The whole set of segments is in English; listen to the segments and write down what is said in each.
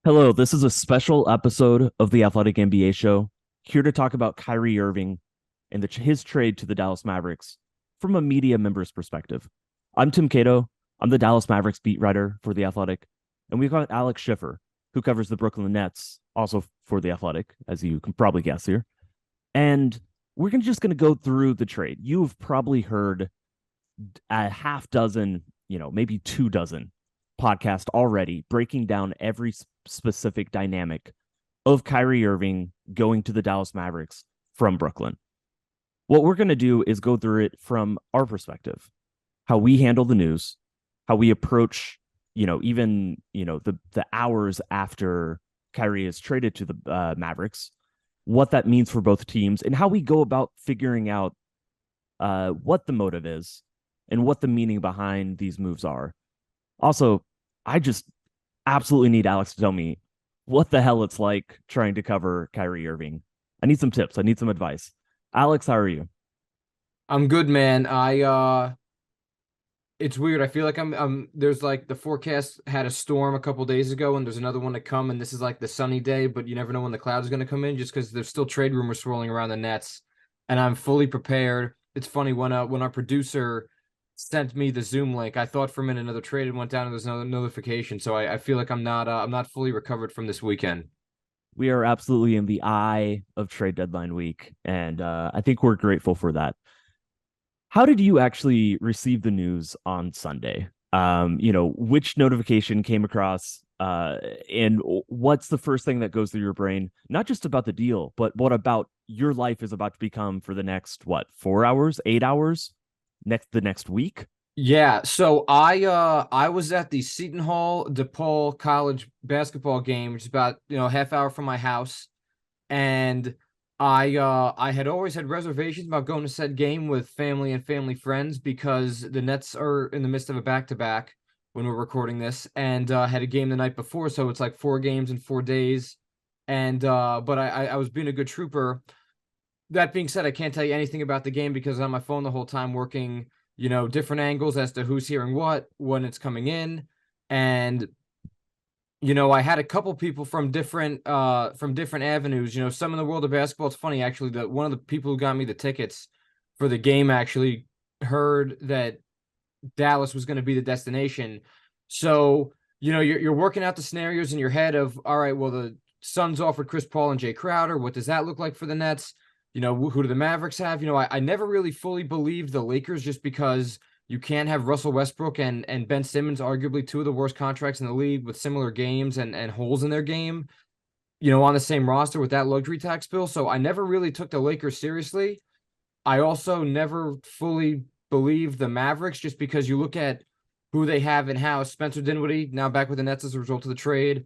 Hello, this is a special episode of the Athletic NBA Show, here to talk about Kyrie Irving and his trade to the Dallas Mavericks from a media member's perspective. I'm Tim Cato. I'm the Dallas Mavericks beat writer for The Athletic, and we've got Alex Schiffer, who covers the Brooklyn Nets, also for The Athletic, as you can probably guess here. And we're just going to go through the trade. You've probably heard a half dozen, maybe 2 dozen podcast already breaking down every specific dynamic of Kyrie Irving going to the Dallas Mavericks from Brooklyn. What we're going to do is go through it from our perspective, how we handle the news, how we approach, the hours after Kyrie is traded to the Mavericks, what that means for both teams, and how we go about figuring out what the motive is and what the meaning behind these moves are. Also, I just absolutely need Alex to tell me what the hell it's like trying to cover Kyrie Irving. I need some tips. I need some advice. Alex, how are you? I'm good, man. It's weird. I feel like there's like the forecast had a storm a couple days ago, and there's another one to come, and this is like the sunny day, but you never know when the clouds are going to come in just because there's still trade rumors swirling around the Nets, and I'm fully prepared. It's funny when our producer sent me the Zoom link, I thought for a minute another trade had went down and there's no notification, so I feel like I'm not fully recovered from this weekend. We are absolutely in the eye of trade deadline week, and I think we're grateful for that. How did you actually receive the news on Sunday? Which notification came across, and what's the first thing that goes through your brain? Not just about the deal, but what about your life is about to become for the next 4 hours, 8 hours, the next week? Yeah, so I was at the Seton Hall DePaul College basketball game, which is about a half hour from my house, and I had always had reservations about going to said game with family and family friends because the Nets are in the midst of a back-to-back when we're recording this, and had a game the night before, so it's like 4 games in 4 days, and but I was being a good trooper. That being said, I can't tell you anything about the game because I'm on my phone the whole time working, different angles as to who's hearing what, when it's coming in. And, I had a couple people from different avenues. Some in the world of basketball. It's funny, actually, that one of the people who got me the tickets for the game actually heard that Dallas was going to be the destination. So, you're working out the scenarios in your head of, all right, well, the Suns offered Chris Paul and Jay Crowder. What does that look like for the Nets? Who do the Mavericks have? I never really fully believed the Lakers just because you can't have Russell Westbrook and Ben Simmons, arguably two of the worst contracts in the league with similar games and holes in their game, on the same roster with that luxury tax bill. So I never really took the Lakers seriously. I also never fully believed the Mavericks just because you look at who they have in house. Spencer Dinwiddie, now back with the Nets as a result of the trade.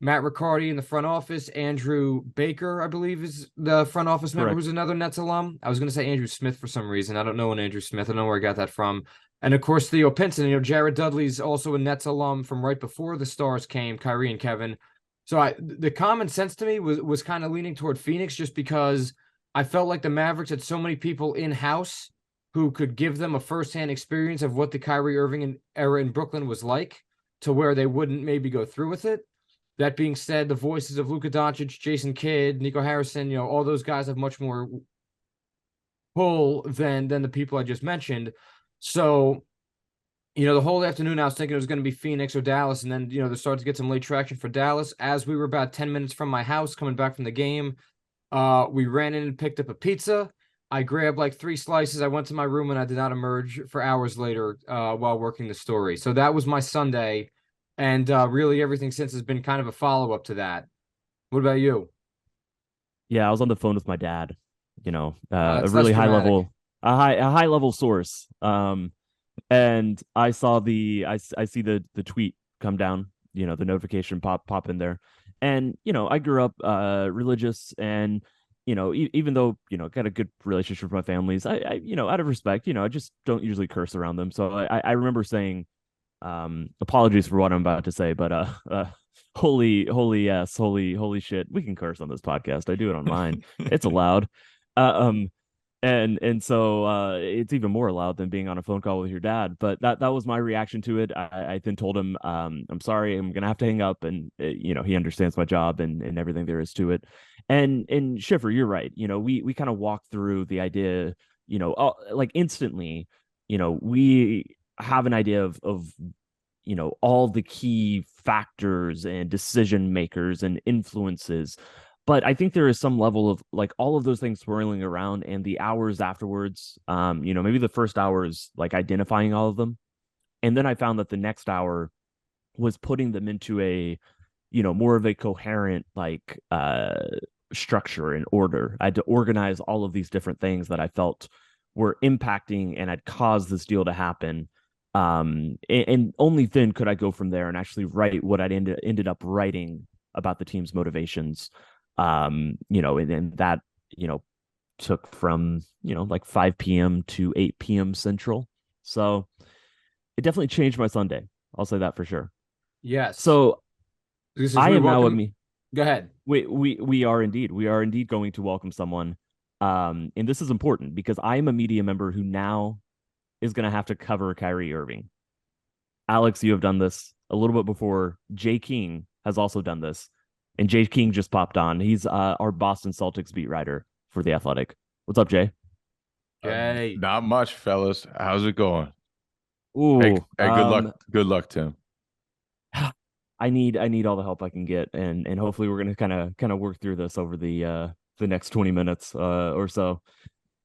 Matt Riccardi in the front office. Andrew Baker, I believe, is the front office member Correct. who's another Nets alum. I was going to say Andrew Smith for some reason. I don't know an Andrew Smith. I don't know where I got that from. And of course, Theo Pinson. Jared Dudley's also a Nets alum from right before the stars came, Kyrie and Kevin. So the common sense to me was kind of leaning toward Phoenix just because I felt like the Mavericks had so many people in house who could give them a firsthand experience of what the Kyrie Irving era in Brooklyn was like, to where they wouldn't maybe go through with it. That being said, the voices of Luka Doncic, Jason Kidd, Nico Harrison, all those guys have much more pull than the people I just mentioned. So, the whole afternoon I was thinking it was going to be Phoenix or Dallas, and then they started to get some late traction for Dallas. As we were about 10 minutes from my house coming back from the game, we ran in and picked up a pizza. I grabbed like 3 slices. I went to my room and I did not emerge for hours later while working the story. So that was my Sunday. And really everything since has been kind of a follow-up to that. What about you? Yeah, I was on the phone with my dad, a It's less really dramatic. a high level source. And I see the tweet come down, the notification pop in there. And, I grew up religious, and, even though, got a good relationship with my families, out of respect, I just don't usually curse around them. So I remember saying, apologies for what I'm about to say, but holy yes, holy shit, we can curse on this podcast. I do it on mine. It's allowed. Uh, um And so it's even more loud than being on a phone call with your dad. But that was my reaction to it. I then told him, I'm sorry, I'm gonna have to hang up, and he understands my job and everything there is to it. And Schiffer, you're right. We kind of walked through the idea, like instantly, we have an idea of all the key factors and decision makers and influences. But I think there is some level of like all of those things swirling around, and the hours afterwards, maybe the first hour is like identifying all of them. And then I found that the next hour was putting them into a, more of a coherent like structure and order. I had to organize all of these different things that I felt were impacting and had caused this deal to happen. And only then could I go from there and actually write what I'd ended up writing about the team's motivations. And that, took from, like 5 p.m. to 8 p.m. Central. So it definitely changed my Sunday. I'll say that for sure. Yes. So This is I we am now, welcome. Go ahead. we are indeed going to welcome someone. And this is important because I am a media member who now is going to have to cover Kyrie Irving. Alex, you have done this a little bit before. Jay King has also done this. And Jay King just popped on. He's our Boston Celtics beat writer for The Athletic. What's up, Jay? Jay. Not much, fellas. How's it going? Hey, Ooh, hey, good luck. Good luck, Tim. I need all the help I can get, and hopefully we're gonna kind of work through this over the next 20 minutes or so.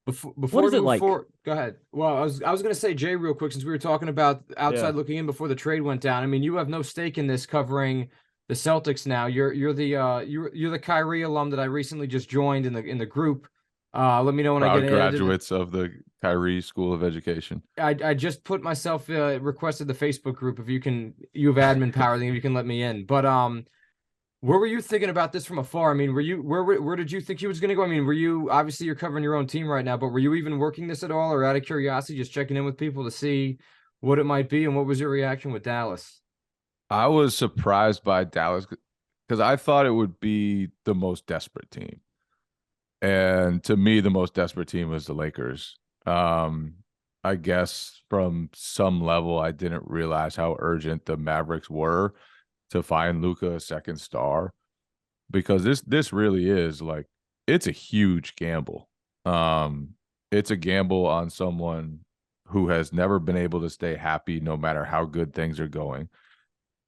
Before What we is it move like? forward, go ahead. Well, I was gonna say, Jay, real quick, since we were talking about Yeah. outside looking in before the trade went down. I mean, you have no stake in this covering the Celtics now. You're the Kyrie alum that I recently just joined in the group. Let me know when I get Proud added. graduates of the Kyrie School of Education. I just put myself requested the Facebook group. If you have admin power, then you can let me in. But where were you thinking about this from afar? I mean, where did you think he was going to go? I mean, were you obviously you're covering your own team right now, but were you even working this at all, or out of curiosity, just checking in with people to see what it might be, and what was your reaction with Dallas? I was surprised by Dallas because I thought it would be the most desperate team. And to me, the most desperate team was the Lakers. I guess from some level, I didn't realize how urgent the Mavericks were to find Luka a second star, because this really is like, it's a huge gamble. It's a gamble on someone who has never been able to stay happy no matter how good things are going,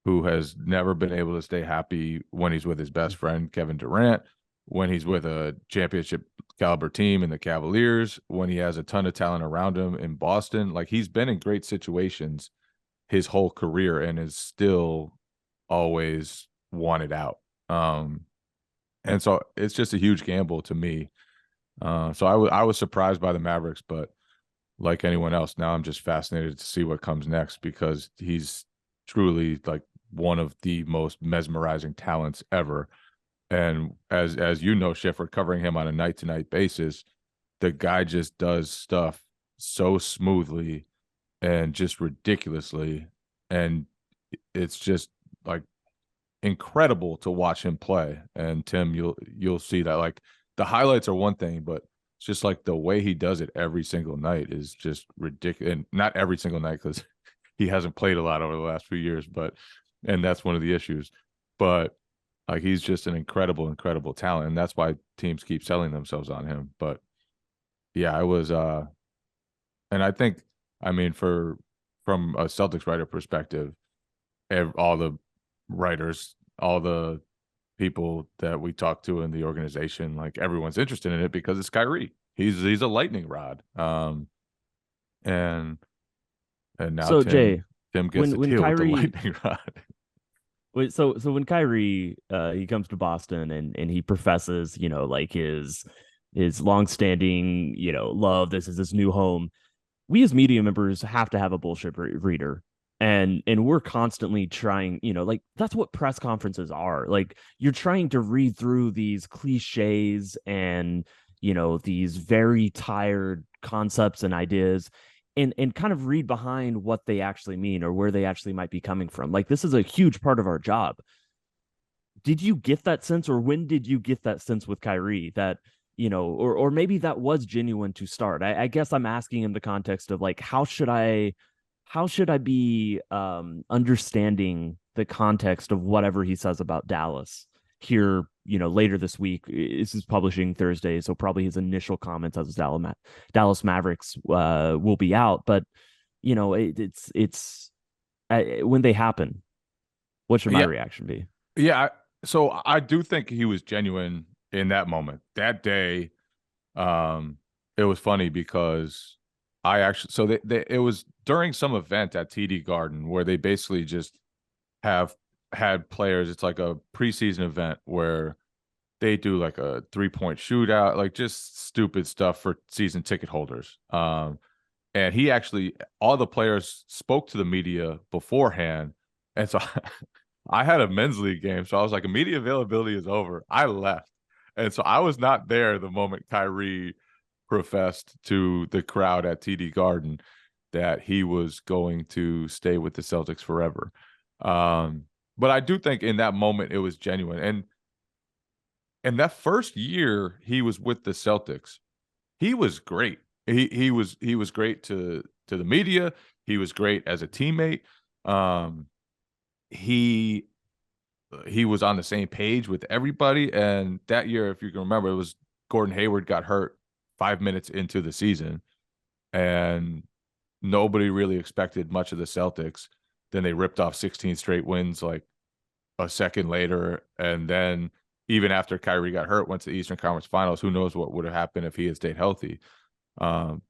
who has never been able to stay happy when he's with his best friend Kevin Durant, when he's with a championship caliber team in the Cavaliers, when he has a ton of talent around him in Boston. Like, he's been in great situations his whole career and is still always wanted out. And so it's just a huge gamble to me. So I was surprised by the Mavericks, but like anyone else, now I'm just fascinated to see what comes next, because he's truly like one of the most mesmerizing talents ever. And as you know, Schiffer, covering him on a night-to-night basis, the guy just does stuff so smoothly and just ridiculously, and it's just like incredible to watch him play. And Tim, you'll see that, like, the highlights are one thing, but it's just like the way he does it every single night is just ridiculous. And not every single night, because he hasn't played a lot over the last few years, and that's one of the issues. But like, he's just an incredible, incredible talent, and that's why teams keep selling themselves on him. But yeah, I was and I think, I mean, from a Celtics writer perspective, all the writers, all the people that we talk to in the organization, like, everyone's interested in it because it's Kyrie. He's a lightning rod. And now So Jay, Tim gets when to when deal with the Kyrie lightning rod. so when Kyrie he comes to Boston and he professes, like his longstanding, love, this is his new home. We as media members have to have a bullshit reader. And we're constantly trying, like that's what press conferences are. Like, you're trying to read through these cliches and these very tired concepts and ideas, and kind of read behind what they actually mean or where they actually might be coming from. Like, this is a huge part of our job. Did you get that sense, or when did you get that sense with Kyrie that or maybe that was genuine to start. I guess I'm asking in the context of like, how should I be understanding the context of whatever he says about Dallas here, later this week. This is publishing Thursday, so probably his initial comments as Dallas Mavericks will be out. But it's when they happen, what should my reaction be? Yeah, so I do think he was genuine in that moment. That day, it was funny because it was during some event at TD Garden where they basically just have had players. It's like a preseason event where they do like a 3-point shootout, like just stupid stuff for season ticket holders. And he actually, all the players spoke to the media beforehand. And so I had a men's league game. So I was like, media availability is over. I left. And so I was not there the moment Kyrie professed to the crowd at TD Garden that he was going to stay with the Celtics forever. But I do think in that moment it was genuine. And that first year he was with the Celtics, he was great. He was great to the media. He was great as a teammate. He was on the same page with everybody. And that year, if you can remember, it was Gordon Hayward got hurt 5 minutes into the season, and nobody really expected much of the Celtics. Then they ripped off 16 straight wins like a second later, and then even after Kyrie got hurt, went to the Eastern Conference Finals. Who knows what would have happened if he had stayed healthy? So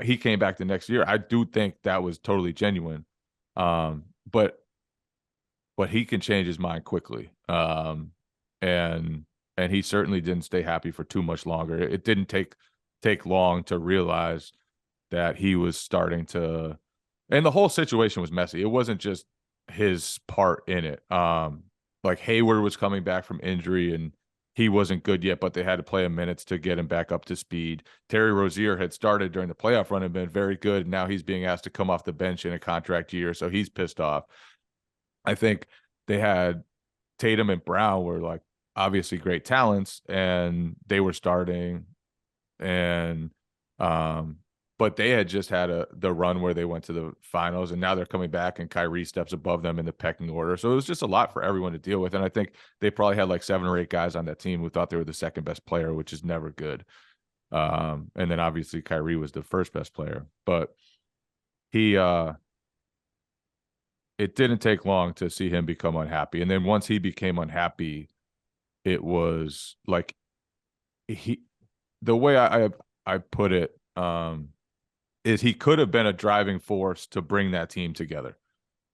he came back the next year. I do think that was totally genuine, but he can change his mind quickly, and he certainly didn't stay happy for too much longer. It didn't take long to realize that he was starting to, and the whole situation was messy. It wasn't just his part in it. Like Hayward was coming back from injury and he wasn't good yet, but they had to play him minutes to get him back up to speed. Terry Rozier had started during the playoff run and been very good. And now he's being asked to come off the bench in a contract year. So he's pissed off. I think they had Tatum and Brown were like obviously great talents and they were starting, and but they had just had the run where they went to the finals, and now they're coming back and Kyrie steps above them in the pecking order. So it was just a lot for everyone to deal with. And I think they probably had like 7 or 8 guys on that team who thought they were the second best player, which is never good. And then obviously Kyrie was the first best player, but it didn't take long to see him become unhappy. And then once he became unhappy, it was like the way I put it, is he could have been a driving force to bring that team together.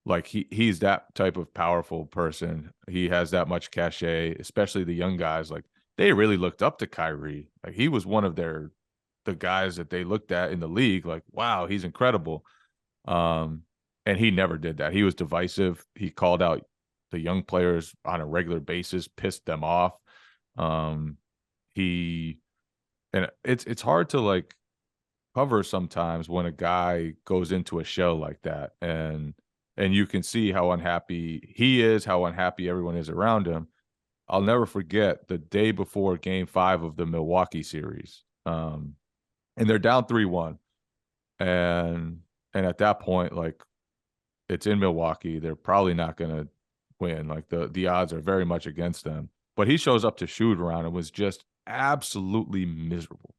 Like he's that type of powerful person. He has that much cachet, especially the young guys. Like they really looked up to Kyrie. Like he was one of the guys that they looked at in the league. Like, wow, he's incredible. And he never did that. He was divisive. He called out the young players on a regular basis, pissed them off. And it's hard to like cover sometimes when a guy goes into a show like that, and you can see how unhappy he is, how unhappy everyone is around him. I'll never forget the day before Game 5 of the Milwaukee series, and they're down 3-1, and at that point, like it's in Milwaukee, they're probably not going to win. Like the odds are very much against them. But he shows up to shoot around and was just absolutely miserable.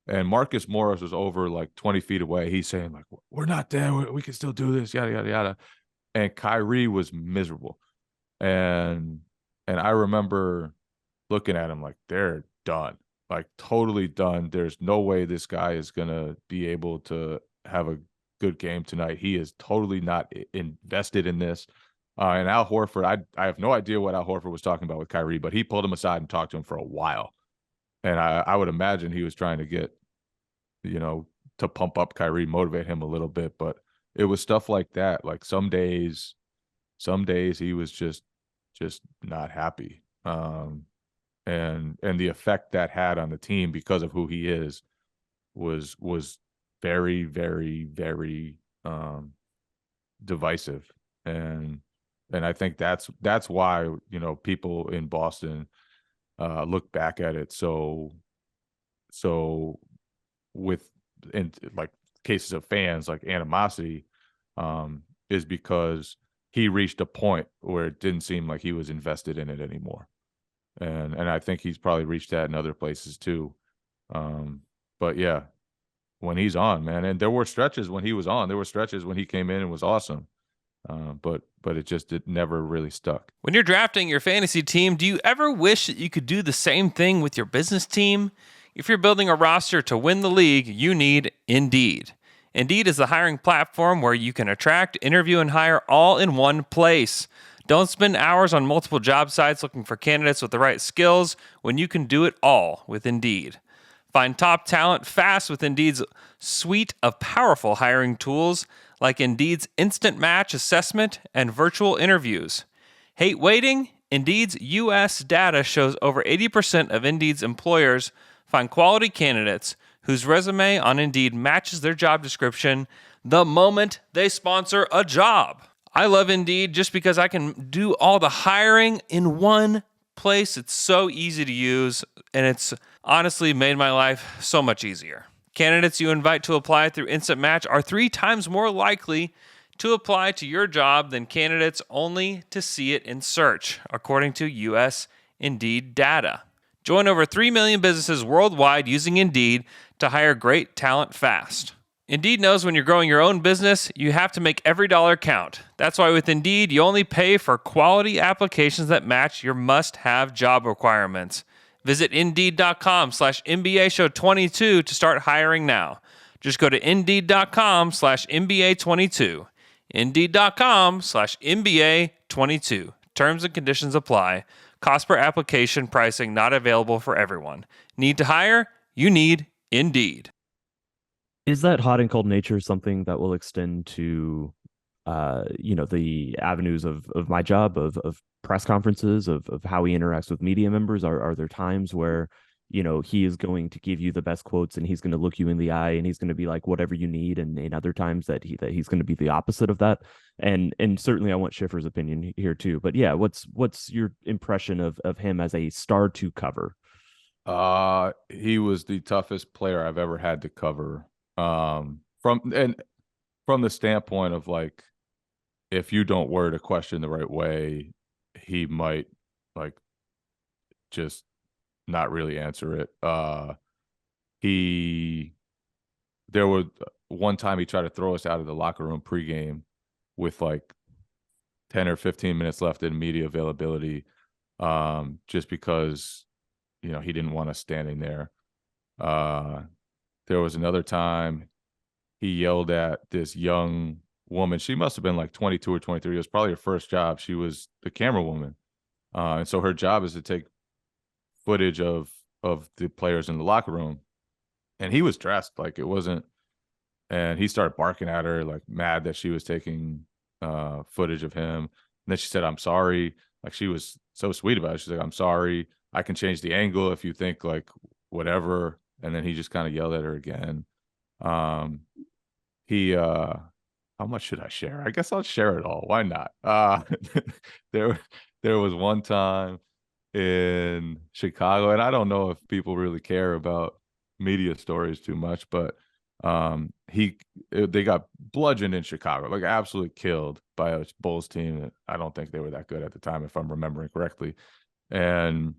And Marcus Morris was over like 20 feet away. He's saying like, we're not there. We can still do this, yada, yada, yada. And Kyrie was miserable. And I remember looking at him like, they're done, like totally done. There's no way this guy is going to be able to have a good game tonight. He is totally not invested in this. And Al Horford, I have no idea what Al Horford was talking about with Kyrie, but he pulled him aside and talked to him for a while. And I would imagine he was trying to get, to pump up Kyrie, motivate him a little bit. But it was stuff like that. Like some days he was just not happy. And the effect that had on the team because of who he is was very, very, very divisive. And I think that's why, people in Boston look back at it so with in like cases of fans like animosity, is because he reached a point where it didn't seem like he was invested in it anymore. And I think he's probably reached that in other places too. But yeah, when he's on, man, and there were stretches when he was on. There were stretches when he came in and was awesome. But it never really stuck. When you're drafting your fantasy team, do you ever wish that you could do the same thing with your business team? If you're building a roster to win the league, you need Indeed. Indeed is the hiring platform where you can attract, interview, and hire all in one place. Don't spend hours on multiple job sites looking for candidates with the right skills when you can do it all with Indeed. Find top talent fast with Indeed's suite of powerful hiring tools like Indeed's Instant Match Assessment and virtual interviews. Hate waiting? Indeed's U.S. data shows over 80% of Indeed's employers find quality candidates whose resume on Indeed matches their job description the moment they sponsor a job. I love Indeed just because I can do all the hiring in one place. It's so easy to use, and it's honestly made my life so much easier. Candidates you invite to apply through Instant Match are 3 times more likely to apply to your job than candidates only to see it in search, according to U.S. Indeed data. Join over 3 million businesses worldwide using Indeed to hire great talent fast. Indeed knows when you're growing your own business, you have to make every dollar count. That's why with Indeed, you only pay for quality applications that match your must-have job requirements. Visit Indeed.com/NBA Show22 to start hiring now. Just go to Indeed.com/NBA22. Indeed.com/NBA22. Terms and conditions apply. Cost per application pricing not available for everyone. Need to hire? You need Indeed. Is that hot and cold nature something that will extend to, the avenues of my job, of press conferences, of how he interacts with media members? Are there times where, he is going to give you the best quotes and he's going to look you in the eye and he's going to be like, whatever you need, and in other times that he's going to be the opposite of that? And certainly I want Schiffer's opinion here too. But yeah, what's your impression of him as a star to cover? He was the toughest player I've ever had to cover. From the standpoint of like, if you don't word a question the right way, he might like just not really answer it. There was one time he tried to throw us out of the locker room pregame with like 10 or 15 minutes left in media availability, just because, he didn't want us standing there. There was another time he yelled at this young woman. She must have been like 22 or 23. It was probably her first job. She was the camera woman. And so her job is to take footage of the players in the locker room. And he was dressed like it wasn't. And he started barking at her, like mad that she was taking footage of him. And then she said, "I'm sorry." Like, she was so sweet about it. She's like, "I'm sorry. I can change the angle if you think like whatever." And then he just kind of yelled at her again. How much should I share? I guess I'll share it all. Why not? There was one time in Chicago, and I don't know if people really care about media stories too much, but they got bludgeoned in Chicago, like absolutely killed by a Bulls team that I don't think they were that good at the time, if I'm remembering correctly. And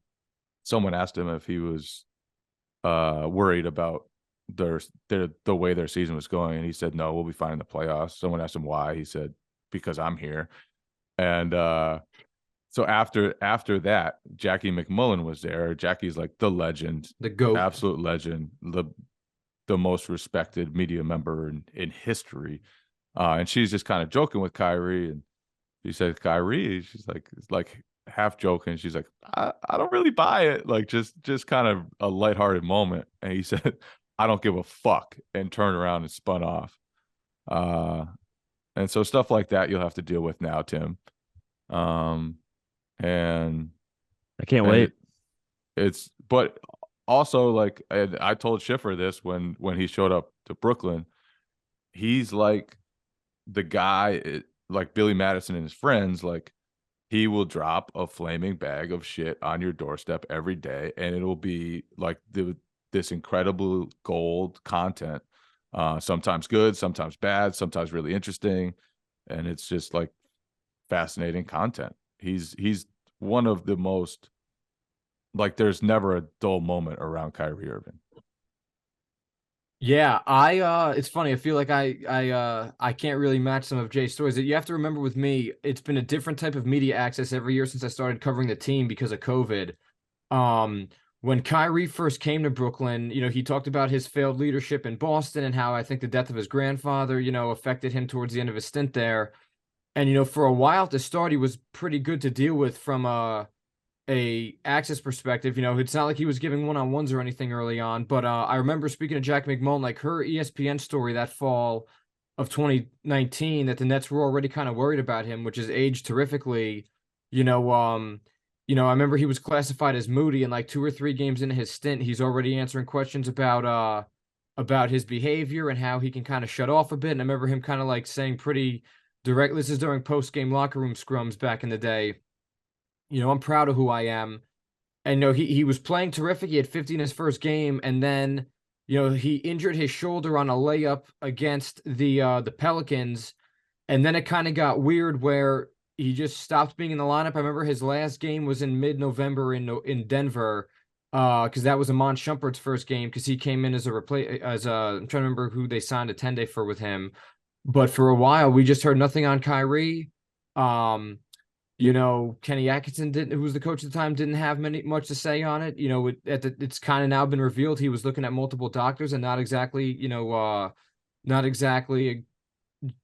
someone asked him if he was worried about the way their season was going, and he said, "No, we'll be fine in the playoffs." Someone asked him why. He said, "Because I'm here." And so after that, Jackie McMullen was there. Jackie's like the legend, The GOAT. absolute legend, the most respected media member in history. And she's just kind of joking with Kyrie, and she said, "Kyrie," she's like half joking. She's like, I don't really buy it. Like just kind of a lighthearted moment. And he said, "I don't give a fuck," and turned around and spun off. And so stuff like that you'll have to deal with now, Tim. And I can't wait. But also, like, I told Schiffer this when he showed up to Brooklyn. He's like the guy, like Billy Madison and his friends, like he will drop a flaming bag of shit on your doorstep every day, and it'll be like this incredible gold content. Sometimes good, sometimes bad, sometimes really interesting, and it's just like fascinating content. He's one of the most, like, there's never a dull moment around Kyrie Irving. Yeah, it's funny. I feel like I can't really match some of Jay's stories. You have to remember with me, it's been a different type of media access every year since I started covering the team because of COVID. When Kyrie first came to Brooklyn, he talked about his failed leadership in Boston and how I think the death of his grandfather, affected him towards the end of his stint there. And for a while at the start, he was pretty good to deal with from a access perspective. It's not like he was giving one-on-ones or anything early on, but I remember speaking to Jack McMullen, like her ESPN story that fall of 2019, that the Nets were already kind of worried about him, which has aged terrifically. I remember he was classified as moody, and like 2 or 3 games into his stint, he's already answering questions about his behavior and how he can kind of shut off a bit. And I remember him kind of like saying pretty direct, this is during post-game locker room scrums back in the day, I'm proud of who I am. And he was playing terrific. He had 50 in his first game, and then he injured his shoulder on a layup against the Pelicans, and then it kind of got weird where he just stopped being in the lineup. I remember his last game was in mid-November in Denver, because that was Amon Shumpert's first game, because he came in as I'm trying to remember who they signed a 10-day for with him. But for a while, we just heard nothing on Kyrie. Kenny Atkinson who was the coach at the time, didn't have much to say on it. It's kind of now been revealed he was looking at multiple doctors and not exactly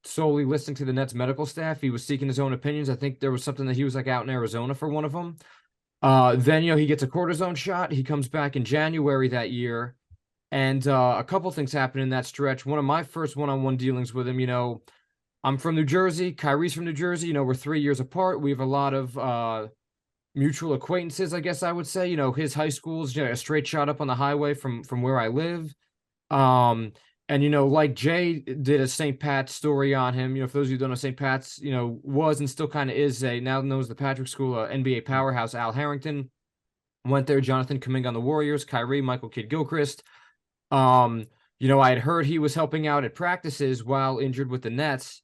solely listening to the Nets medical staff. He was seeking his own opinions. I think there was something that he was like out in Arizona for one of them. Then he gets a cortisone shot. He comes back in January that year, and a couple things happened in that stretch. One of my first one-on-one dealings with him, I'm from New Jersey. Kyrie's from New Jersey. We're 3 years apart. We have a lot of mutual acquaintances, I guess I would say. His high school's a straight shot up on the highway from where I live. And like Jay did a St. Pat's story on him. For those of you who don't know, St. Pat's, was and still kind of is now known as the Patrick School, NBA powerhouse. Al Harrington went there. Jonathan Kuminga on the Warriors. Kyrie, Michael Kidd-Gilchrist. I had heard he was helping out at practices while injured with the Nets.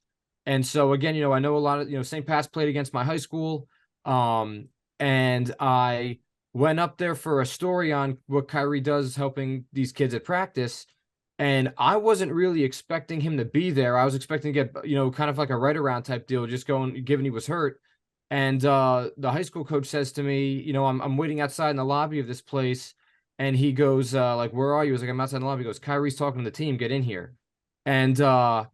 And so again, I know a lot of, St. Pat's played against my high school. And I went up there for a story on what Kyrie does helping these kids at practice. And I wasn't really expecting him to be there. I was expecting to get, kind of like a right around type deal, just going, given he was hurt. And the high school coach says to me, I'm waiting outside in the lobby of this place. And he goes, like, where are you? I was like, I'm outside in the lobby. He goes, Kyrie's talking to the team. Get in here. And, I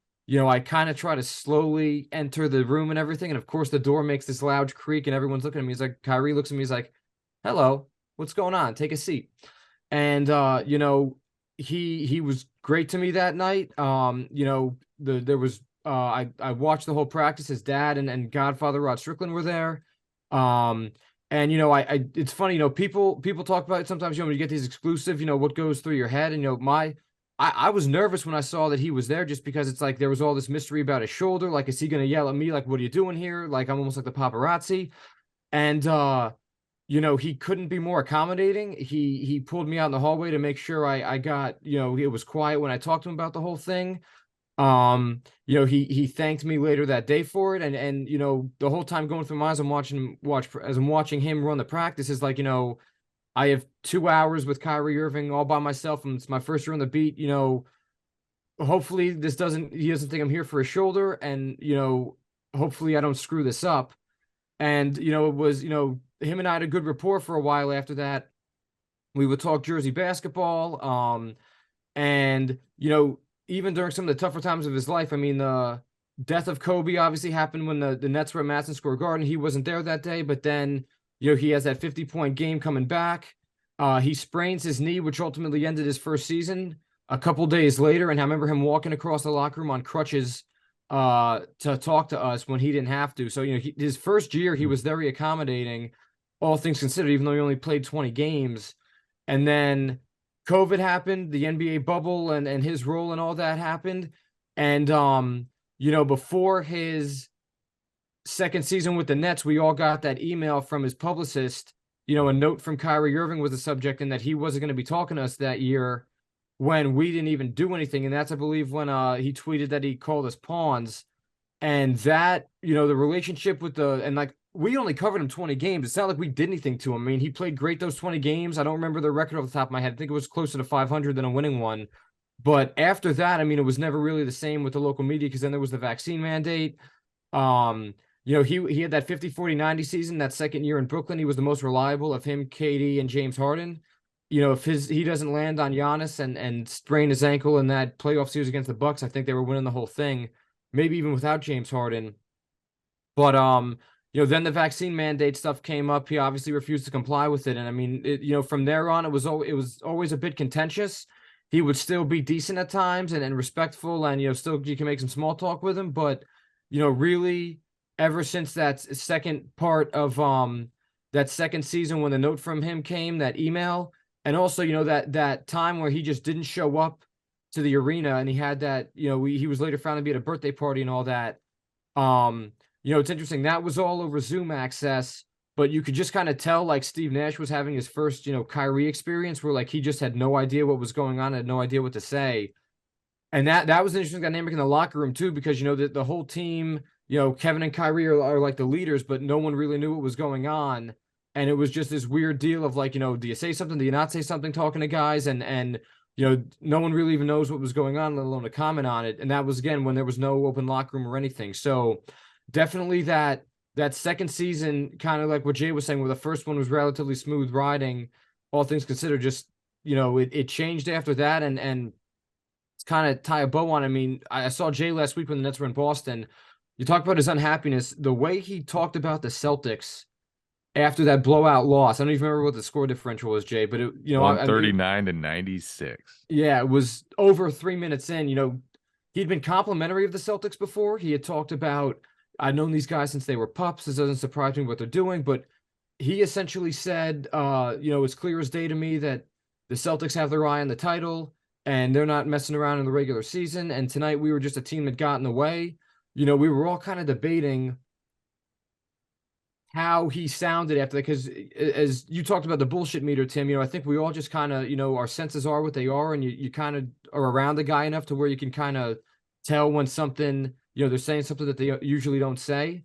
kind of try to slowly enter the room and everything. And of course, the door makes this loud creak and everyone's looking at me. He's like, Kyrie looks at me. He's like, hello, what's going on? Take a seat. And, he was great to me that night. There was, I watched the whole practice. His dad and Godfather Rod Strickland were there. And, it's funny, people talk about it sometimes, when you get these exclusive, what goes through your head. And, I was nervous when I saw that he was there, just because it's like there was all this mystery about his shoulder. Like, is he going to yell at me? Like, what are you doing here? Like, I'm almost like the paparazzi. And, he couldn't be more accommodating. He pulled me out in the hallway to make sure I got, it was quiet when I talked to him about the whole thing. He thanked me later that day for it. And the whole time going through my eyes, as I'm watching him run the practice, is like, I have 2 hours with Kyrie Irving all by myself, and it's my first year on the beat. Hopefully he doesn't think I'm here for his shoulder, and hopefully I don't screw this up. And it was him and I had a good rapport for a while after that. We would talk Jersey basketball, and even during some of the tougher times of his life. I mean, the death of Kobe obviously happened when the Nets were at Madison Square Garden. He wasn't there that day, but then he has that 50-point game coming back. He sprains his knee, which ultimately ended his first season a couple days later. And I remember him walking across the locker room on crutches to talk to us when he didn't have to. So, his first year, he was very accommodating, all things considered, even though he only played 20 games. And then COVID happened, the NBA bubble and his role and all that happened. And, before his second season with the Nets, we all got that email from his publicist, a note from Kyrie Irving was the subject, and that he wasn't going to be talking to us that year when we didn't even do anything. And that's, I believe, when he tweeted that he called us pawns. And that, the relationship with we only covered him 20 games. It's not like we did anything to him. I mean, he played great those 20 games. I don't remember the record off the top of my head. I think it was closer to 500 than a winning one. But after that, I mean, it was never really the same with the local media, because then there was the vaccine mandate. He had that 50, 40, 90 season, that second year in Brooklyn. He was the most reliable of him, KD, and James Harden. If he doesn't land on Giannis and sprain his ankle in that playoff series against the Bucks, I think they were winning the whole thing, maybe even without James Harden. But then the vaccine mandate stuff came up. He obviously refused to comply with it, and I mean, from there on, it was always a bit contentious. He would still be decent at times and respectful, and still you can make some small talk with him. But really, ever since that second part of that second season, when the note from him came, that email, and also that time where he just didn't show up to the arena, and he had that he was later found to be at a birthday party and all that. It's interesting, that was all over Zoom access. But you could just kind of tell, like, Steve Nash was having his first, Kyrie experience, where like he just had no idea what was going on, had no idea what to say. And that was an interesting dynamic in the locker room too, because the whole team, Kevin and Kyrie are like the leaders, but no one really knew what was going on. And it was just this weird deal of like, do you say something? Do you not say something? Talking to guys, and no one really even knows what was going on, let alone to comment on it. And that was, again, when there was no open locker room or anything. So definitely that second season, kind of like what Jay was saying, where the first one was relatively smooth riding, all things considered, just, it changed after that. And it's kind of tie a bow on. I mean, I saw Jay last week when the Nets were in Boston. You talk about his unhappiness, the way he talked about the Celtics after that blowout loss. I don't even remember what the score differential was, Jay, but 139 to 96. Yeah, it was over 3 minutes in. He'd been complimentary of the Celtics before. He had talked about, I've known these guys since they were pups. This doesn't surprise me what they're doing. But he essentially said, it's clear as day to me that the Celtics have their eye on the title and they're not messing around in the regular season. And tonight we were just a team that got in the way. We were all kind of debating how he sounded after that, because as you talked about the bullshit meter, Tim, I think we all just kind of, our senses are what they are, and you kind of are around the guy enough to where you can kind of tell when something, they're saying something that they usually don't say.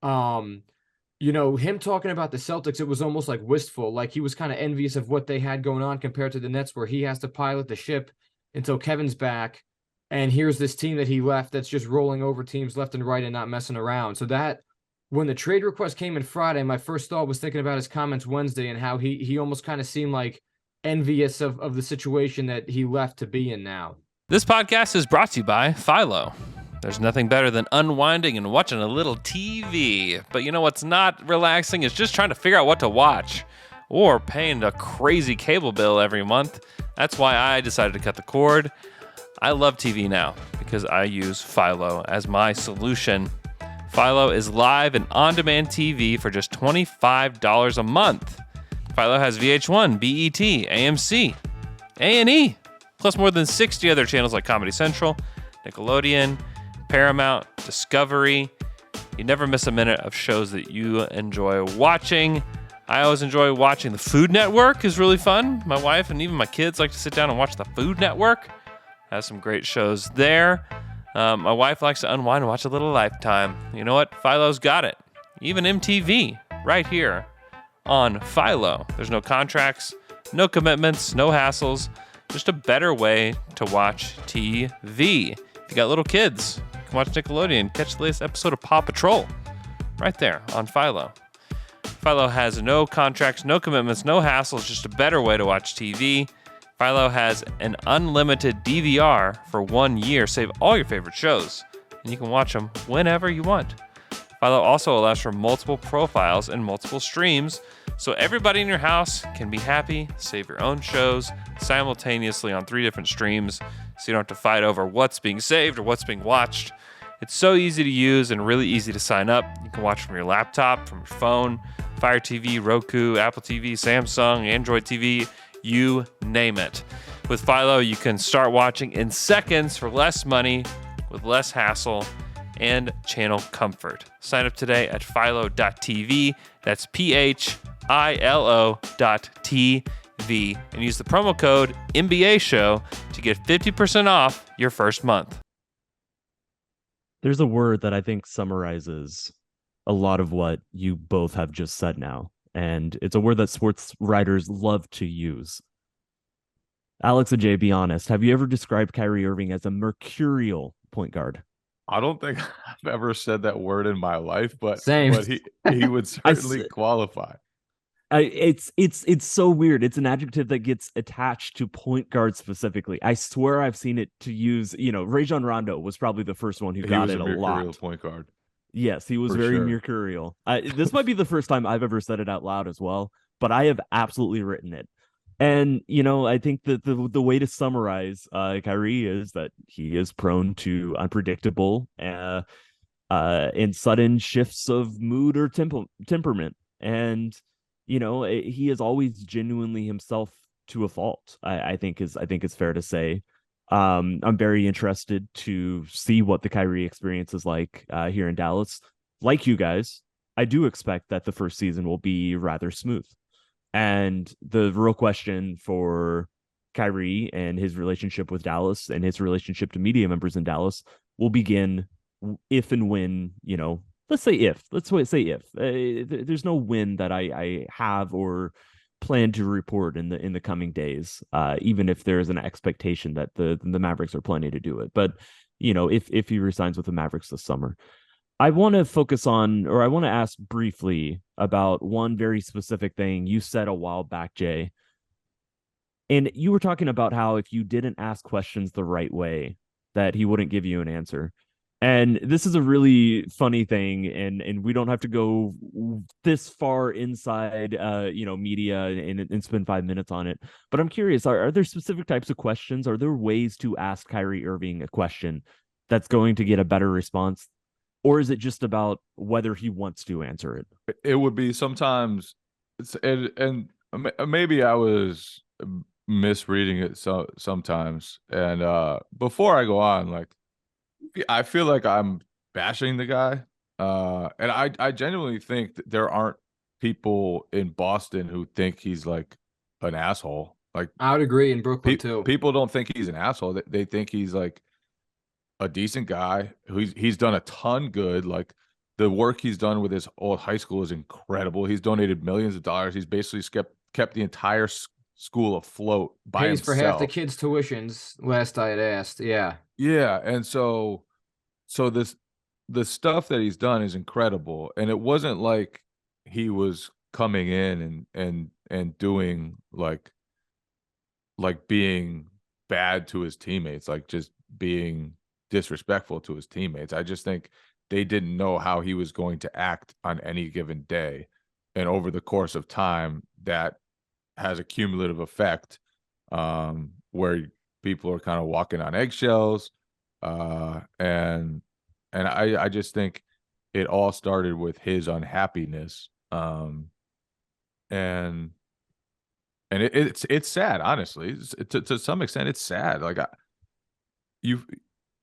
Him talking about the Celtics, it was almost like wistful, like he was kind of envious of what they had going on compared to the Nets, where he has to pilot the ship until Kevin's back, and here's this team that he left that's just rolling over teams left and right and not messing around. So that, when the trade request came in Friday, my first thought was thinking about his comments Wednesday and how he almost kind of seemed like envious of the situation that he left to be in now. This podcast is brought to you by Philo. There's nothing better than unwinding and watching a little TV. But what's not relaxing is just trying to figure out what to watch, or paying a crazy cable bill every month. That's why I decided to cut the cord. I love TV now because I use Philo as my solution. Philo is live and on-demand TV for just $25 a month. Philo has VH1, BET, AMC, A&E, plus more than 60 other channels like Comedy Central, Nickelodeon, Paramount, Discovery. You never miss a minute of shows that you enjoy watching. I always enjoy watching the Food Network, is really fun. My wife and even my kids like to sit down and watch the Food Network. Has some great shows there. My wife likes to unwind and watch a little Lifetime. You know what? Philo's got it. Even MTV, right here on Philo. There's no contracts, no commitments, no hassles. Just a better way to watch TV. If you got little kids, you can watch Nickelodeon, catch the latest episode of Paw Patrol right there on Philo. Philo has no contracts, no commitments, no hassles, just a better way to watch TV. Philo has an unlimited DVR for 1 year. Save all your favorite shows, and you can watch them whenever you want. Philo also allows for multiple profiles and multiple streams, so everybody in your house can be happy, save your own shows simultaneously on 3 different streams, so you don't have to fight over what's being saved or what's being watched. It's so easy to use and really easy to sign up. You can watch from your laptop, from your phone, Fire TV, Roku, Apple TV, Samsung, Android TV, you name it. With Philo, you can start watching in seconds for less money, with less hassle, and channel comfort. Sign up today at philo.tv. That's philo.tv, and use the promo code NBA Show to get 50% off your first month. There's a word that I think summarizes a lot of what you both have just said now, and it's a word that sports writers love to use. Alex and Jay, be honest. Have you ever described Kyrie Irving as a mercurial point guard? I don't think I've ever said that word in my life, but Same. but he would certainly qualify. It's so weird. It's an adjective that gets attached to point guard specifically. I swear I've seen it to use, Rajon Rondo was probably the first one who got it a lot. Point guard. Yes, he was For very sure. mercurial. This might be the first time I've ever said it out loud as well, but I have absolutely written it. And, I think that the way to summarize Kyrie is that he is prone to unpredictable and sudden shifts of mood or temperament. And, he is always genuinely himself to a fault, I think is fair to say. I'm very interested to see what the Kyrie experience is like here in Dallas. Like you guys, I do expect that the first season will be rather smooth. And the real question for Kyrie and his relationship with Dallas and his relationship to media members in Dallas will begin if and when, let's say if. There's no when that I have or plan to report in the coming days, even if there's an expectation that the Mavericks are planning to do it. But, if he resigns with the Mavericks this summer, I want to focus on, or I want to ask briefly about one very specific thing you said a while back, Jay. And you were talking about how if you didn't ask questions the right way, that he wouldn't give you an answer. And this is a really funny thing, and we don't have to go this far inside, media and spend 5 minutes on it. But I'm curious, are there specific types of questions? Are there ways to ask Kyrie Irving a question that's going to get a better response? Or is it just about whether he wants to answer it? It would be sometimes, and maybe I was misreading it sometimes. And before I go on, like, I feel like I'm bashing the guy, and I genuinely think that there aren't people in Boston who think he's like an asshole. Like, I would agree in Brooklyn too. People don't think he's an asshole. They think he's like a decent guy he's done a ton good. Like, the work he's done with his old high school is incredible. He's donated millions of dollars. He's basically kept the entire school afloat by Pays himself. for half the kids' tuitions. Last I had asked, yeah. And so the stuff that he's done is incredible. And it wasn't like he was coming in and doing like being bad to his teammates, like just being disrespectful to his teammates. I just think they didn't know how he was going to act on any given day. And over the course of time, that has a cumulative effect, where people are kind of walking on eggshells. And I just think it all started with his unhappiness. And it's sad, honestly. To some extent, it's sad. Like,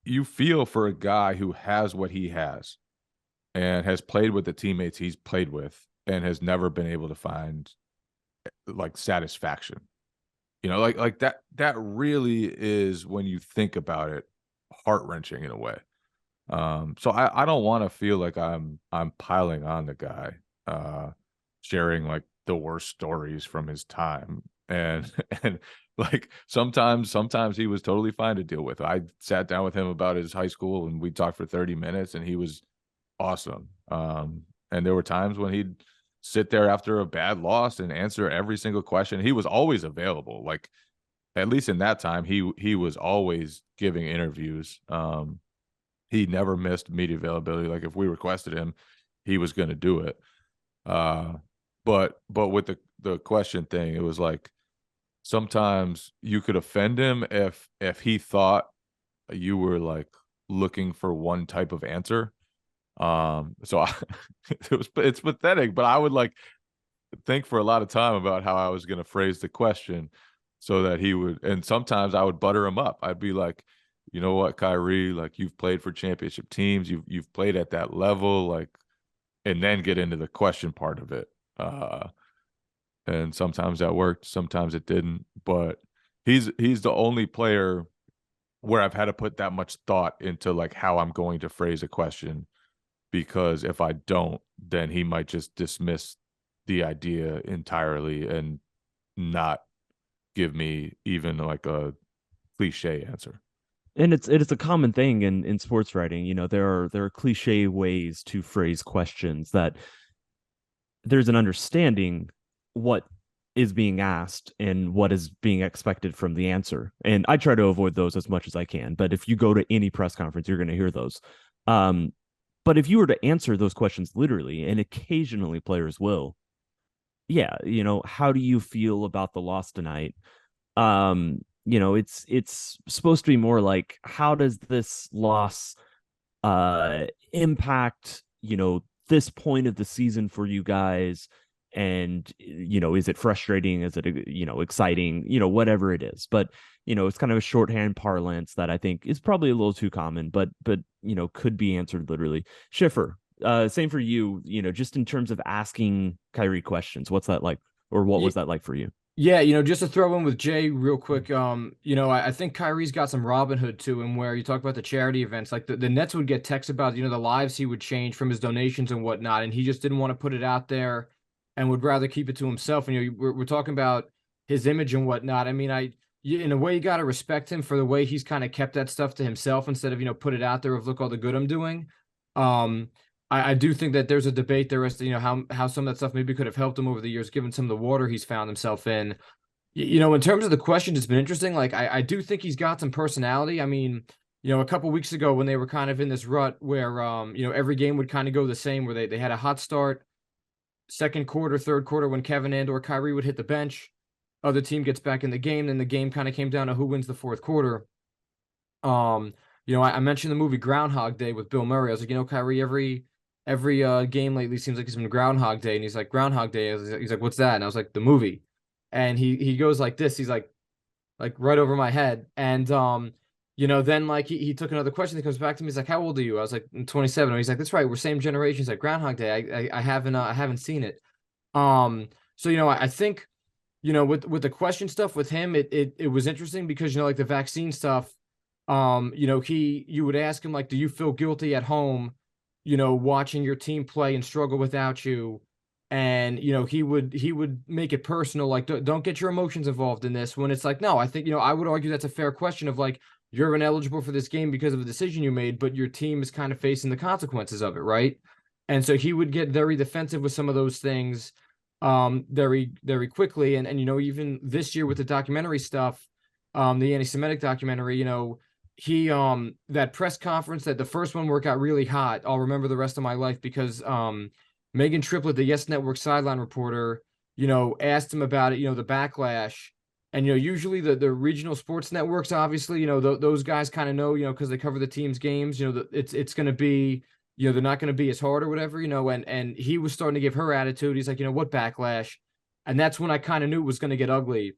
you feel for a guy who has what he has and has played with the teammates he's played with and has never been able to find like satisfaction. Like that really is, when you think about it, heart-wrenching in a way. So I don't want to feel like I'm piling on the guy, sharing like the worst stories from his time. And like sometimes he was totally fine to deal with. I sat down with him about his high school and we talked for 30 minutes and he was awesome. And there were times when he'd sit there after a bad loss and answer every single question. He was always available. Like, at least in that time, he was always giving interviews. He never missed media availability. Like, if we requested him, he was going to do it. But with the question thing, it was like, sometimes you could offend him if he thought you were like looking for one type of answer. So it's pathetic, but I would like think for a lot of time about how I was going to phrase the question so that he would, and sometimes I would butter him up. I'd be like, you know what, Kyrie, like you've played for championship teams, you've played at that level, like, and then get into the question part of it. And sometimes that worked, sometimes it didn't. But he's the only player where I've had to put that much thought into like how I'm going to phrase a question, because if I don't, then he might just dismiss the idea entirely and not give me even like a cliche answer. And it's a common thing in sports writing. You know, there are cliche ways to phrase questions that there's an understanding what is being asked and what is being expected from the answer. And I try to avoid those as much as I can. But if you go to any press conference, you're going to hear those. But if you were to answer those questions literally, and occasionally players will, yeah, you know, how do you feel about the loss tonight? You know, it's supposed to be more like, how does this loss impact, you know, this point of the season for you guys? And, you know, is it frustrating? Is it, you know, exciting? You know, whatever it is. But, you know, it's kind of a shorthand parlance that I think is probably a little too common, but you know, could be answered literally. Schiffer, same for you, you know, just in terms of asking Kyrie questions. What's that like? Or what was that like for you? Yeah, you know, just to throw in with Jay real quick, you know, I think Kyrie's got some Robin Hood to him, where you talk about the charity events, like the Nets would get texts about, you know, the lives he would change from his donations and whatnot, and he just didn't want to put it out there and would rather keep it to himself. And, you know, we're talking about his image and whatnot. I mean, in a way, you got to respect him for the way he's kind of kept that stuff to himself instead of, you know, put it out there of, look, all the good I'm doing. I do think that there's a debate there as to, you know, how some of that stuff maybe could have helped him over the years, given some of the water he's found himself in. You know, in terms of the questions, it's been interesting. Like, I do think he's got some personality. I mean, you know, a couple weeks ago when they were kind of in this rut where, you know, every game would kind of go the same, where they had a hot start, second quarter, third quarter, when Kevin and or Kyrie would hit the bench, other team gets back in the game, then the game kind of came down to who wins the fourth quarter. You know, I mentioned the movie Groundhog Day with Bill Murray. I was like, you know, Kyrie, every game lately seems like it's been Groundhog Day. And he's like, Groundhog Day. He's like, what's that? And I was like, the movie. And he goes like this. He's like right over my head. And you know, then like he took another question. He comes back to me. He's like, how old are you? I was like, I'm 27. And he's like, that's right, we're same generation. He's like, Groundhog Day. I haven't seen it. So, you know, I think, you know, with the question stuff with him, it was interesting because, you know, like the vaccine stuff, you know, you would ask him, like, do you feel guilty at home, you know, watching your team play and struggle without you? And, you know, he would make it personal, like, don't get your emotions involved in this, when it's like, no, I think, you know, I would argue that's a fair question of, like, you're ineligible for this game because of a decision you made, but your team is kind of facing the consequences of it, right? And so he would get very defensive with some of those things very, very quickly. And you know, even this year with the documentary stuff, the anti-Semitic documentary, you know, he that press conference, that the first one where it got really hot, I'll remember the rest of my life, because Megan Triplett, the Yes Network sideline reporter, you know, asked him about it, you know, the backlash. And, you know, usually the regional sports networks, obviously, you know, those guys kind of know, you know, because they cover the team's games, you know, it's going to be, you know, they're not going to be as hard or whatever, you know, and he was starting to give her attitude. He's like, you know, what backlash? And that's when I kind of knew it was going to get ugly.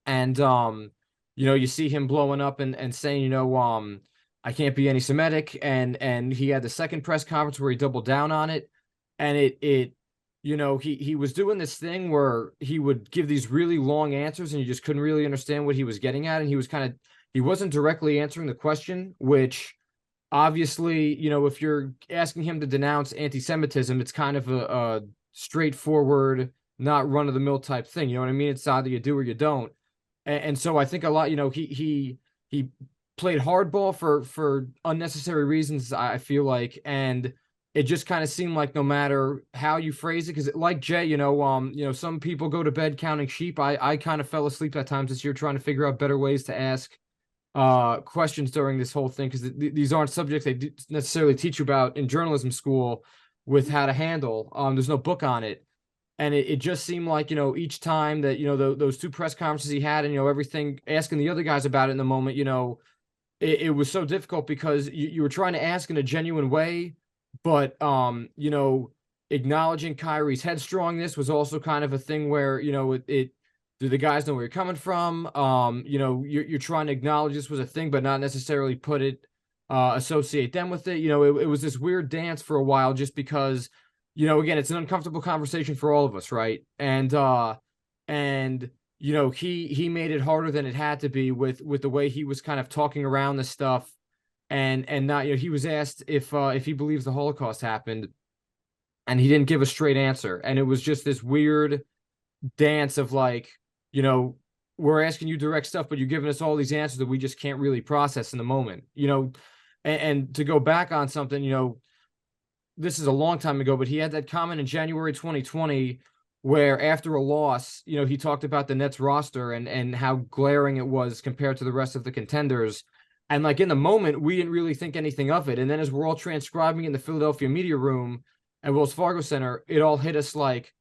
And, you know, you see him blowing up and saying, you know, I can't be anti-Semitic. And he had the second press conference where he doubled down on it. And it, you know, he was doing this thing where he would give these really long answers and you just couldn't really understand what he was getting at. And he wasn't directly answering the question, which obviously, you know, if you're asking him to denounce anti-Semitism, it's kind of a straightforward, not run-of-the-mill type thing. You know what I mean? It's either you do or you don't. And so I think a lot, you know, he played hardball for unnecessary reasons, I feel like, and it just kind of seemed like no matter how you phrase it, because like Jay, you know, some people go to bed counting sheep. I kind of fell asleep at times this year trying to figure out better ways to ask questions during this whole thing, because these aren't subjects they necessarily teach you about in journalism school with how to handle. There's no book on it. And it just seemed like, you know, each time that, you know, those two press conferences he had and, you know, everything, asking the other guys about it in the moment, you know, it was so difficult because you were trying to ask in a genuine way, but, you know, acknowledging Kyrie's headstrongness was also kind of a thing where, you know, Do the guys know where you're coming from? You know, you're trying to acknowledge this was a thing, but not necessarily put it, associate them with it. You know, it was this weird dance for a while, just because, you know, again, it's an uncomfortable conversation for all of us, right? And you know, he made it harder than it had to be with the way he was kind of talking around this stuff, and not, you know, he was asked if he believes the Holocaust happened, and he didn't give a straight answer, and it was just this weird dance of like, you know, we're asking you direct stuff, but you're giving us all these answers that we just can't really process in the moment, you know. And to go back on something, you know, this is a long time ago, but he had that comment in January 2020 where after a loss, you know, he talked about the Nets roster and how glaring it was compared to the rest of the contenders. And like in the moment, we didn't really think anything of it. And then as we're all transcribing in the Philadelphia media room at Wells Fargo Center, it all hit us like,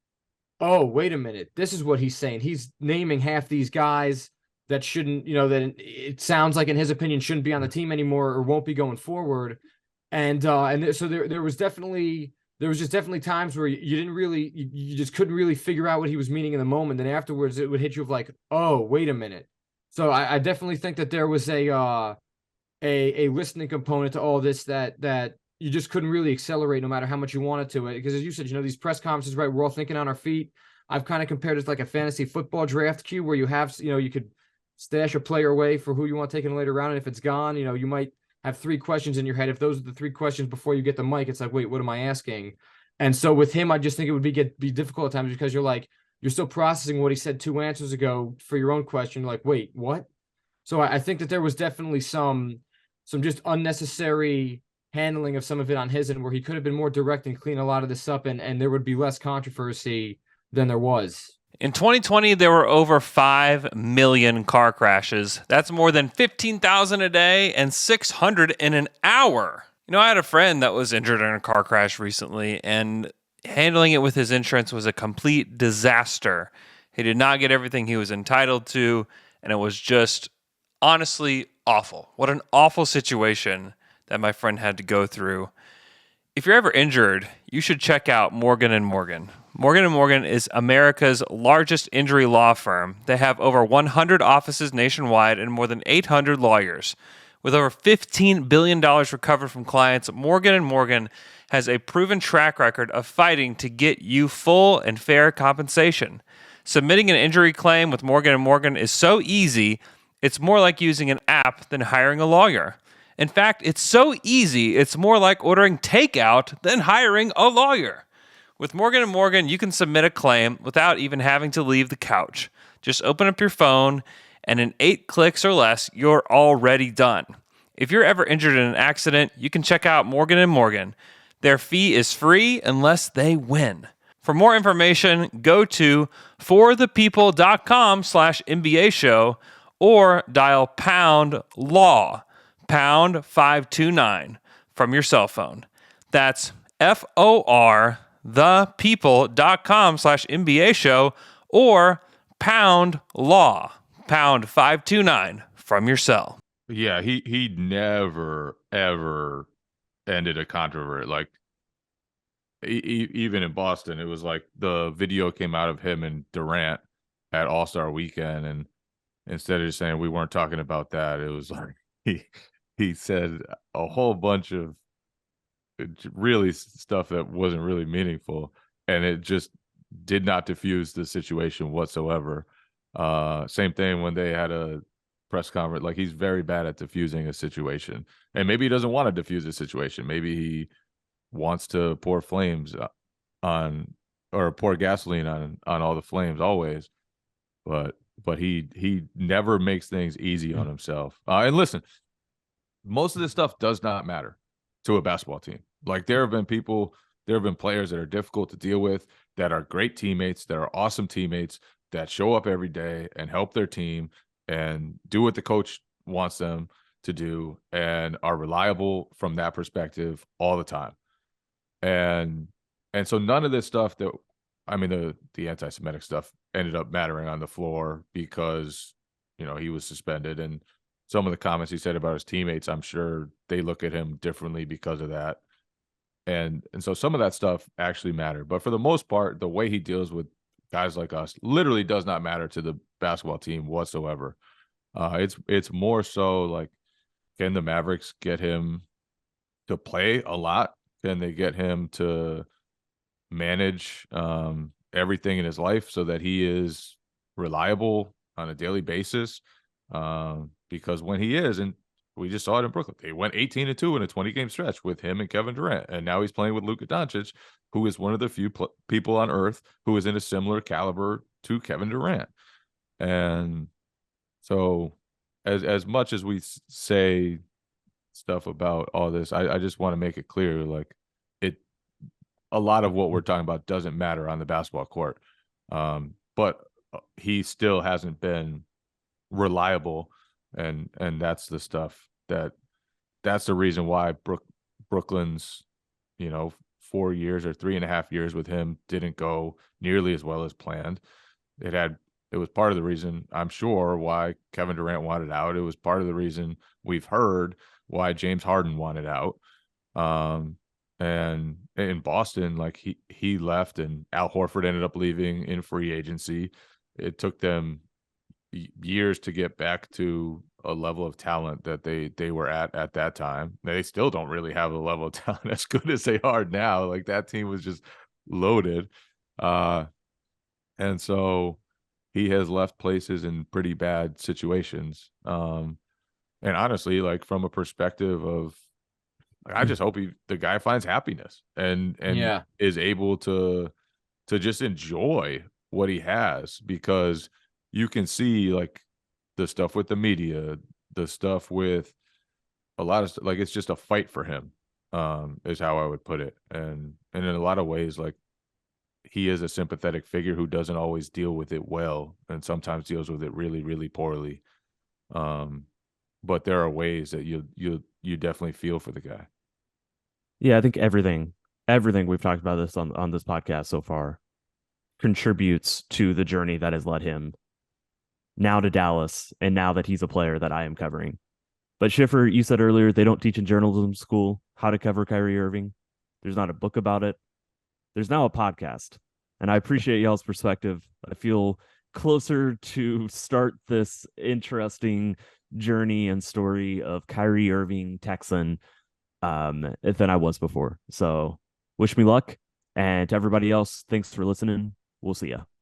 oh, wait a minute. This is what he's saying. He's naming half these guys that shouldn't, you know, that it sounds like in his opinion shouldn't be on the team anymore or won't be going forward. And so there was just definitely times where you didn't really, you just couldn't really figure out what he was meaning in the moment. And afterwards it would hit you of like, oh, wait a minute. So I definitely think that there was a listening component to all this that you just couldn't really accelerate no matter how much you wanted to. Because as you said, you know, these press conferences, right, we're all thinking on our feet. I've kind of compared it to like a fantasy football draft queue where you have, you know, you could stash a player away for who you want taken later round. And if it's gone, you know, you might have 3 questions in your head. If those are the 3 questions before you get the mic, it's like, wait, what am I asking? And so with him, I just think it would be difficult at times because you're still processing what he said 2 answers ago for your own question. You're like, wait, what? So I think that there was definitely some just unnecessary handling of some of it on his end where he could have been more direct and clean a lot of this up, and there would be less controversy than there was. In 2020, there were over 5 million car crashes. That's more than 15,000 a day and 600 in an hour. You know, I had a friend that was injured in a car crash recently, and handling it with his insurance was a complete disaster. He did not get everything he was entitled to, and it was just honestly awful. What an awful situation that my friend had to go through. If you're ever injured, you should check out Morgan & Morgan. Morgan & Morgan is America's largest injury law firm. They have over 100 offices nationwide and more than 800 lawyers. With over $15 billion recovered from clients, Morgan & Morgan has a proven track record of fighting to get you full and fair compensation. Submitting an injury claim with Morgan & Morgan is so easy, it's more like using an app than hiring a lawyer. In fact, it's so easy, it's more like ordering takeout than hiring a lawyer. With Morgan & Morgan, you can submit a claim without even having to leave the couch. Just open up your phone, and in 8 clicks or less, you're already done. If you're ever injured in an accident, you can check out Morgan & Morgan. Their fee is free unless they win. For more information, go to forthepeople.com/NBA show or dial #LAW. #529 from your cell phone. That's FOR thepeople.com/NBA show or #LAW #529 from your cell. Yeah, he never ever ended a controversy. Like even in Boston, it was like the video came out of him and Durant at All-Star Weekend, and instead of just saying we weren't talking about that, it was like he said a whole bunch of really stuff that wasn't really meaningful, and it just did not diffuse the situation whatsoever. Same thing when they had a press conference. Like, he's very bad at diffusing a situation, and maybe he doesn't want to diffuse a situation. Maybe he wants to pour flames on, or pour gasoline on all the flames always, but he never makes things easy on himself. And listen, most of this stuff does not matter to a basketball team. Like, there have been players that are difficult to deal with, that are great teammates, that are awesome teammates, that show up every day and help their team and do what the coach wants them to do and are reliable from that perspective all the time. And so none of this stuff that, I mean, the anti-Semitic stuff ended up mattering on the floor because, you know, he was suspended, and some of the comments he said about his teammates, I'm sure they look at him differently because of that. And so some of that stuff actually mattered. But for the most part, the way he deals with guys like us literally does not matter to the basketball team whatsoever. It's more so like, can the Mavericks get him to play a lot? Can they get him to manage everything in his life so that he is reliable on a daily basis? Because when he is, and we just saw it in Brooklyn, they went 18-2 in a 20-game stretch with him and Kevin Durant, and now he's playing with Luka Doncic, who is one of the few people on earth who is in a similar caliber to Kevin Durant. And so, as much as we say stuff about all this, I just want to make it clear, like, a lot of what we're talking about doesn't matter on the basketball court. But he still hasn't been reliable, and that's the stuff that's the reason why Brooklyn's 4 years or 3.5 years with him didn't go nearly as well as planned. It was part of the reason, I'm sure, why Kevin Durant wanted out. It was part of the reason we've heard why James Harden wanted out. And in Boston, like, he left, and Al Horford ended up leaving in free agency. It took them years to get back to a level of talent that they were at that time. They still don't really have a level of talent as good as they are now. Like, that team was just loaded. And so he has left places in pretty bad situations. And honestly, like, from a perspective of, like, I just hope the guy finds happiness and is able to just enjoy what he has, because you can see, like, the stuff with the media, the stuff with a lot of stuff, like, it's just a fight for him, is how I would put it. And in a lot of ways, like, he is a sympathetic figure who doesn't always deal with it well, and sometimes deals with it really, really poorly. But there are ways that you definitely feel for the guy. Yeah, I think everything we've talked about this on this podcast so far contributes to the journey that has led him now to Dallas, and now that he's a player that I am covering. But Schiffer, you said earlier they don't teach in journalism school how to cover Kyrie Irving. There's not a book about it. There's now a podcast, and I appreciate y'all's perspective. I feel closer to start this interesting journey and story of Kyrie Irving, Texan, than I was before. So wish me luck. And to everybody else, thanks for listening. We'll see ya.